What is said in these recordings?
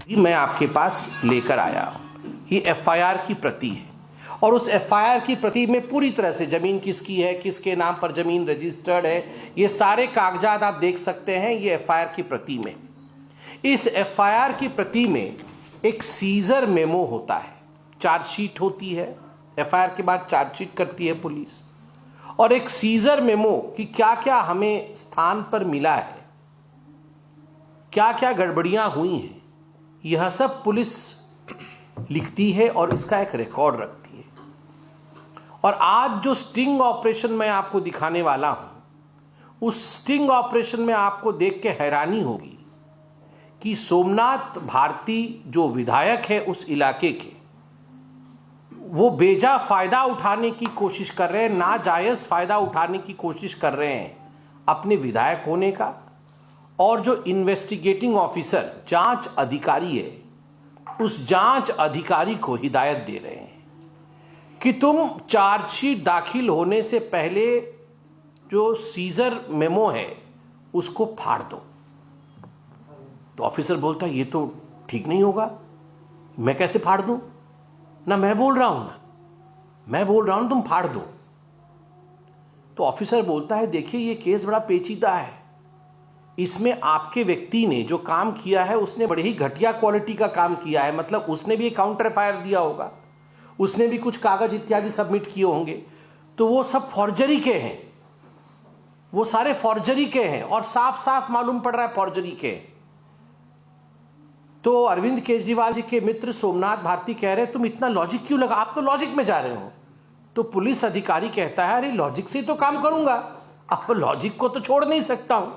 मैं आपके पास लेकर आया हूं। ये एफआईआर की प्रति है और उस एफआईआर की प्रति में पूरी तरह से जमीन किसकी है, किसके नाम पर जमीन रजिस्टर्ड है, ये सारे कागजात आप देख सकते हैं। ये एफआईआर की प्रति में, इस एफआईआर की प्रति में एक सीजर मेमो होता है, चार्जशीट होती है। एफआईआर के बाद चार्जशीट करती है पुलिस, और एक सीजर मेमो कि क्या क्या हमें स्थान पर मिला है, क्या क्या गड़बड़ियां हुई हैं, यह सब पुलिस लिखती है और इसका एक रिकॉर्ड रखती है। और आज जो स्टिंग ऑपरेशन मैं आपको दिखाने वाला हूं, उस स्टिंग ऑपरेशन में आपको देख के हैरानी होगी कि सोमनाथ भारती जो विधायक है उस इलाके के, वो बेजा फायदा उठाने की कोशिश कर रहे हैं, नाजायज फायदा उठाने की कोशिश कर रहे हैं अपने विधायक होने का। और जो इन्वेस्टिगेटिंग ऑफिसर, जांच अधिकारी है, उस जांच अधिकारी को हिदायत दे रहे हैं कि तुम चार्जशीट दाखिल होने से पहले जो सीजर मेमो है उसको फाड़ दो। तो ऑफिसर बोलता है ये तो ठीक नहीं होगा, मैं कैसे फाड़ दूं? ना मैं बोल रहा हूं तुम फाड़ दो। तो ऑफिसर बोलता है देखिए ये केस बड़ा पेचीदा है, इसमें आपके व्यक्ति ने जो काम किया है उसने बड़े ही घटिया क्वालिटी का काम किया है। मतलब उसने भी एक काउंटर एफआईआर दिया होगा, उसने भी कुछ कागज इत्यादि सबमिट किए होंगे, तो वो सब फॉर्जरी के हैं, वो सारे फॉर्जरी के हैं और साफ साफ मालूम पड़ रहा है फॉर्जरी के। तो अरविंद केजरीवाल जी के मित्र सोमनाथ भारती कह रहे हैं तुम इतना लॉजिक क्यों लगा, आप तो लॉजिक में जा रहे हो। तो पुलिस अधिकारी कहता है अरे लॉजिक से तो काम करूंगा, अब लॉजिक को तो छोड़ नहीं सकता हूं।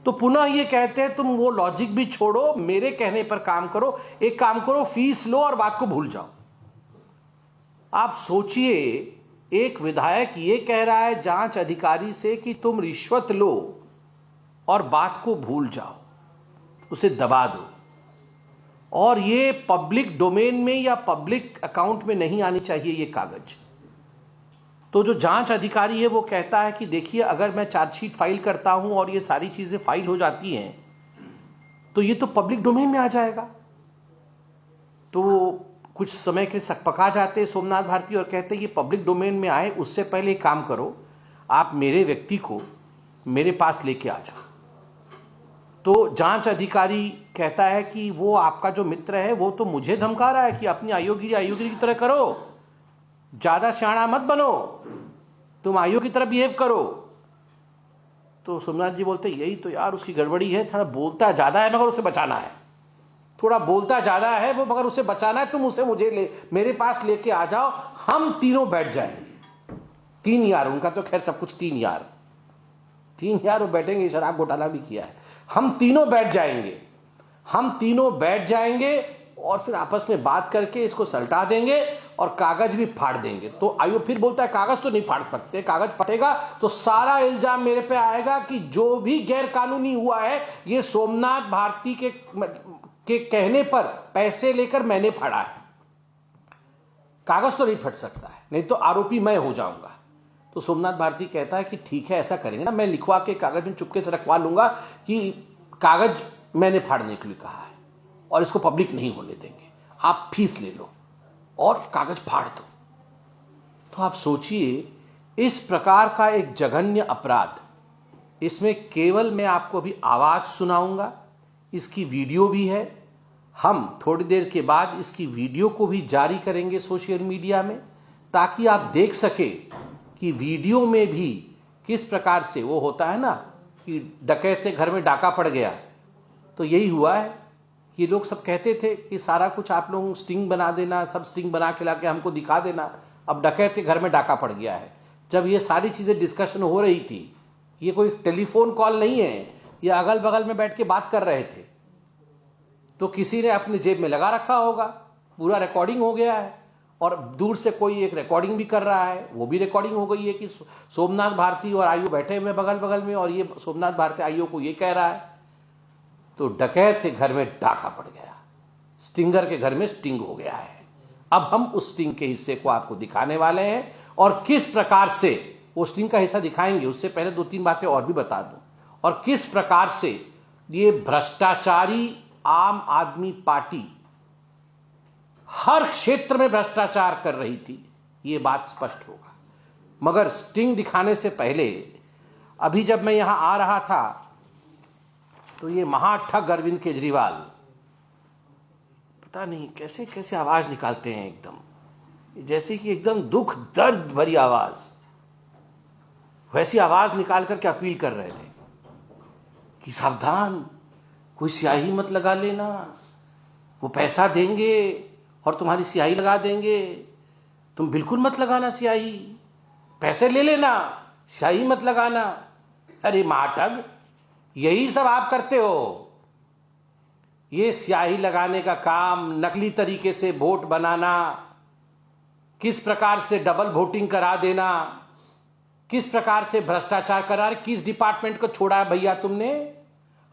तो पुनः ये कहते हैं तुम वो लॉजिक भी छोड़ो, मेरे कहने पर काम करो, एक काम करो फीस लो और बात को भूल जाओ। आप सोचिए, एक विधायक ये कह रहा है जांच अधिकारी से कि तुम रिश्वत लो और बात को भूल जाओ, उसे दबा दो, और ये पब्लिक डोमेन में या पब्लिक अकाउंट में नहीं आनी चाहिए ये कागज। तो जो जांच अधिकारी है वो कहता है कि देखिए अगर मैं चार्जशीट फाइल करता हूं और ये सारी चीजें फाइल हो जाती हैं तो ये तो पब्लिक डोमेन में आ जाएगा। तो कुछ समय के सकपका जाते हैं सोमनाथ भारती और कहते हैं ये पब्लिक डोमेन में आए उससे पहले एक काम करो, आप मेरे व्यक्ति को मेरे पास लेके आ जाओ। तो जांच अधिकारी कहता है कि वो आपका जो मित्र है वो तो मुझे धमका रहा है कि अपनी आयोगिरी की तरह करो, ज्यादा सियाना मत बनो, तुम आयोग की तरह बिहेव करो। तो सोमनाथ जी बोलते यही तो यार उसकी गड़बड़ी है, थोड़ा बोलता ज्यादा है मगर उसे बचाना है, थोड़ा बोलता ज्यादा है वो मगर उसे बचाना है, तुम उसे मेरे पास लेके आ जाओ, हम तीनों बैठ जाएंगे। 3 यार, उनका तो खैर सब कुछ 3 यार वो बैठेंगे, शराब घोटाला भी किया है। हम तीनों बैठ जाएंगे और फिर आपस में बात करके इसको सलटा देंगे और कागज भी फाड़ देंगे। तो आयोग फिर बोलता है कागज तो नहीं फाड़ सकते, कागज फटेगा तो सारा इल्जाम मेरे पे आएगा कि जो भी गैर कानूनी हुआ है ये सोमनाथ भारती के कहने पर पैसे लेकर मैंने फाड़ा है, कागज तो नहीं फट सकता है, नहीं तो आरोपी मैं हो जाऊंगा। तो सोमनाथ भारती कहता है कि ठीक है ऐसा करेंगे ना, मैं लिखवा के कागज में चुपके से रखवा लूंगा कि कागज मैंने फाड़ने के लिए कहा है और इसको पब्लिक नहीं होने देंगे, आप फीस ले लो और कागज फाड़ दो। तो आप सोचिए इस प्रकार का एक जघन्य अपराध, इसमें केवल मैं आपको अभी आवाज सुनाऊंगा, इसकी वीडियो भी है, हम थोड़ी देर के बाद इसकी वीडियो को भी जारी करेंगे सोशल मीडिया में ताकि आप देख सके कि वीडियो में भी किस प्रकार से वो होता है ना कि डकैत घर में डाका पड़ गया, तो यही हुआ है। ये लोग सब कहते थे कि सारा कुछ आप लोग स्टिंग बना देना, सब स्टिंग बना के लाके हमको दिखा देना, अब डकैत के घर में डाका पड़ गया है। जब ये सारी चीजें डिस्कशन हो रही थी, ये कोई टेलीफोन कॉल नहीं है, ये अगल बगल में बैठ के बात कर रहे थे, तो किसी ने अपने जेब में लगा रखा होगा, पूरा रिकॉर्डिंग हो गया है और दूर से कोई एक रिकॉर्डिंग भी कर रहा है, वो भी रिकॉर्डिंग हो गई है कि सोमनाथ भारती और आयु बैठे हुए बगल बगल में और ये सोमनाथ भारती आयु को ये कह रहा है। तो डकैत के घर में डाका पड़ गया, स्टिंगर के घर में स्टिंग हो गया है। अब हम उस स्टिंग के हिस्से को आपको दिखाने वाले हैं और किस प्रकार से वो स्टिंग का हिस्सा दिखाएंगे, उससे पहले 2-3 बातें और भी बता दूं, और किस प्रकार से ये भ्रष्टाचारी आम आदमी पार्टी हर क्षेत्र में भ्रष्टाचार कर रही थी, ये बात स्पष्ट होगा। मगर स्टिंग दिखाने से पहले अभी जब मैं यहां आ रहा था तो ये महाठग अरविंद केजरीवाल पता नहीं कैसे कैसे आवाज निकालते हैं, एकदम जैसे कि एकदम दुख दर्द भरी आवाज, वैसी आवाज निकाल करके अपील कर रहे थे कि सावधान, कोई स्याही मत लगा लेना, वो पैसा देंगे और तुम्हारी स्याही लगा देंगे, तुम बिल्कुल मत लगाना स्याही, पैसे ले लेना, स्याही मत लगाना। अरे महाठग, यही सब आप करते हो। ये स्याही लगाने का काम, नकली तरीके से वोट बनाना, किस प्रकार से डबल वोटिंग करा देना, किस प्रकार से भ्रष्टाचार करा, किस डिपार्टमेंट को छोड़ा है भैया तुमने?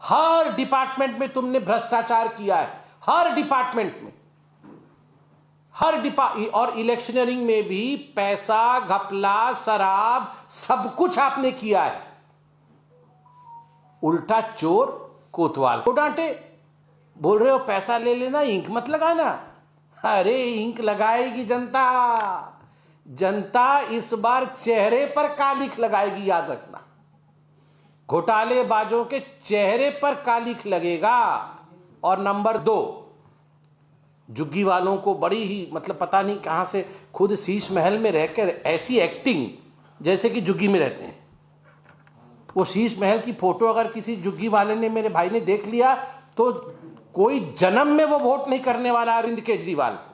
हर डिपार्टमेंट में तुमने भ्रष्टाचार किया है, हर डिपार्टमेंट में, और इलेक्शनरिंग में भी पैसा, घपला, शराब, सब कुछ आपने किया है। उल्टा चोर कोतवाल को डांटे, बोल रहे हो पैसा ले लेना, इंक मत लगाना। अरे इंक लगाएगी जनता, जनता इस बार चेहरे पर कालिख लगाएगी, याद रखना। घोटालेबाजों के चेहरे पर कालिख लगेगा। और नंबर 2, जुग्गी वालों को बड़ी ही मतलब पता नहीं कहां से खुद शीश महल में रहकर ऐसी एक्टिंग जैसे कि जुग्गी में रहते हैं। वो शीश महल की फोटो अगर किसी जुग्गी वाले ने, मेरे भाई ने देख लिया तो कोई जन्म में वो वोट नहीं करने वाला अरविंद केजरीवाल को।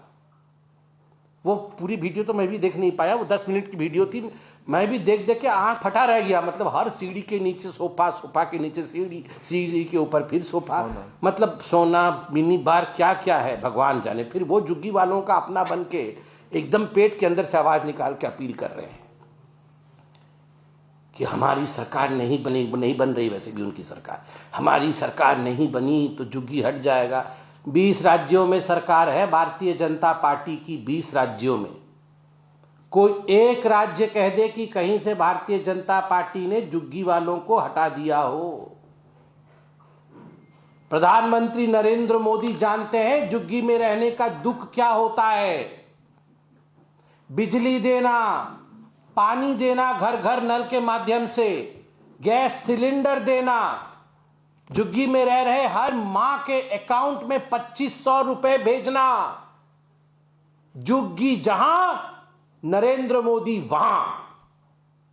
वो पूरी वीडियो तो मैं भी देख नहीं पाया, वो 10 मिनट की वीडियो थी, मैं भी देख देख के आंख फटा रह गया। मतलब हर सीढ़ी के नीचे सोफा, सोफा के नीचे सीढ़ी, सीढ़ी के ऊपर फिर सोफा, मतलब सोना, मिनी बार, क्या क्या है भगवान जाने। फिर वो जुग्गी वालों का अपना बन के एकदम पेट के अंदर से आवाज निकाल के अपील कर रहे हैं कि हमारी सरकार नहीं बन रही, वैसे भी उनकी सरकार, हमारी सरकार नहीं बनी तो जुग्गी हट जाएगा। 20 राज्यों में सरकार है भारतीय जनता पार्टी की, 20 राज्यों में। कोई एक राज्य कह दे कि कहीं से भारतीय जनता पार्टी ने जुग्गी वालों को हटा दिया हो। प्रधानमंत्री नरेंद्र मोदी जानते हैं जुग्गी में रहने का दुख क्या होता है। बिजली देना, पानी देना घर घर नल के माध्यम से, गैस सिलेंडर देना, जुग्गी में रह रहे हर मां के अकाउंट में 2500 रुपए भेजना। जुग्गी जहां, नरेंद्र मोदी वहां।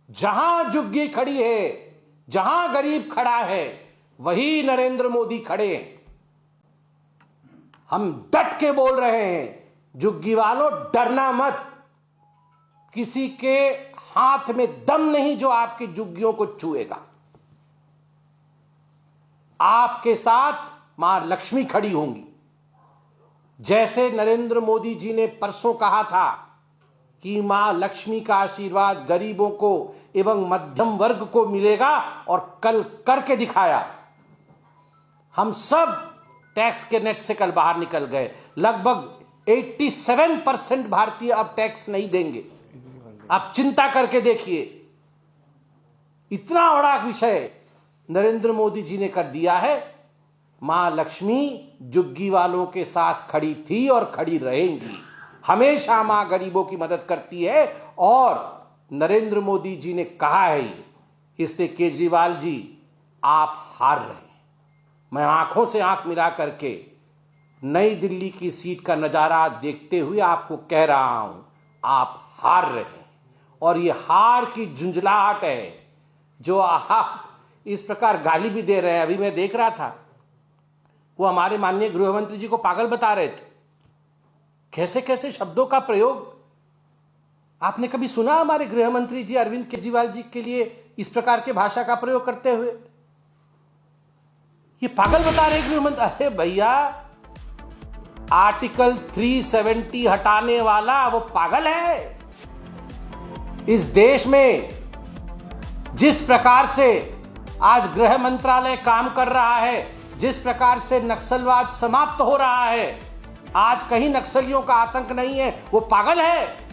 जहां जुग्गी खड़ी है, जहां गरीब खड़ा है, वही नरेंद्र मोदी खड़े हैं। हम डट के बोल रहे हैं, जुग्गी वालों डरना मत। किसी के हाथ में दम नहीं जो आपकी जुग्गियों को छुएगा। आपके साथ मां लक्ष्मी खड़ी होंगी। जैसे नरेंद्र मोदी जी ने परसों कहा था कि मां लक्ष्मी का आशीर्वाद गरीबों को एवं मध्यम वर्ग को मिलेगा, और कल करके दिखाया। हम सब टैक्स के नेट से कल बाहर निकल गए। लगभग 87% भारतीय अब टैक्स नहीं देंगे। आप चिंता करके देखिए, इतना बड़ा विषय नरेंद्र मोदी जी ने कर दिया है। मां लक्ष्मी जुग्गी वालों के साथ खड़ी थी और खड़ी रहेंगी। हमेशा मां गरीबों की मदद करती है, और नरेंद्र मोदी जी ने कहा है, इसलिए केजरीवाल जी आप हार रहे हैं। मैं आंखों से आंख मिला करके नई दिल्ली की सीट का नजारा देखते हुए आपको कह रहा हूं, आप हार रहे हैं। और ये हार की झुंझलाहट है जो आप इस प्रकार गाली भी दे रहे हैं। अभी मैं देख रहा था, वो हमारे माननीय गृह मंत्री जी को पागल बता रहे थे। कैसे कैसे शब्दों का प्रयोग आपने कभी सुना हमारे गृह मंत्री जी अरविंद केजरीवाल जी के लिए इस प्रकार के भाषा का प्रयोग करते हुए? ये पागल बता रहे गृह मंत्री। अरे भैया, आर्टिकल 370 हटाने वाला वो पागल है। इस देश में जिस प्रकार से आज गृह मंत्रालय काम कर रहा है, जिस प्रकार से नक्सलवाद समाप्त हो रहा है, आज कहीं नक्सलियों का आतंक नहीं है, वो पागल है।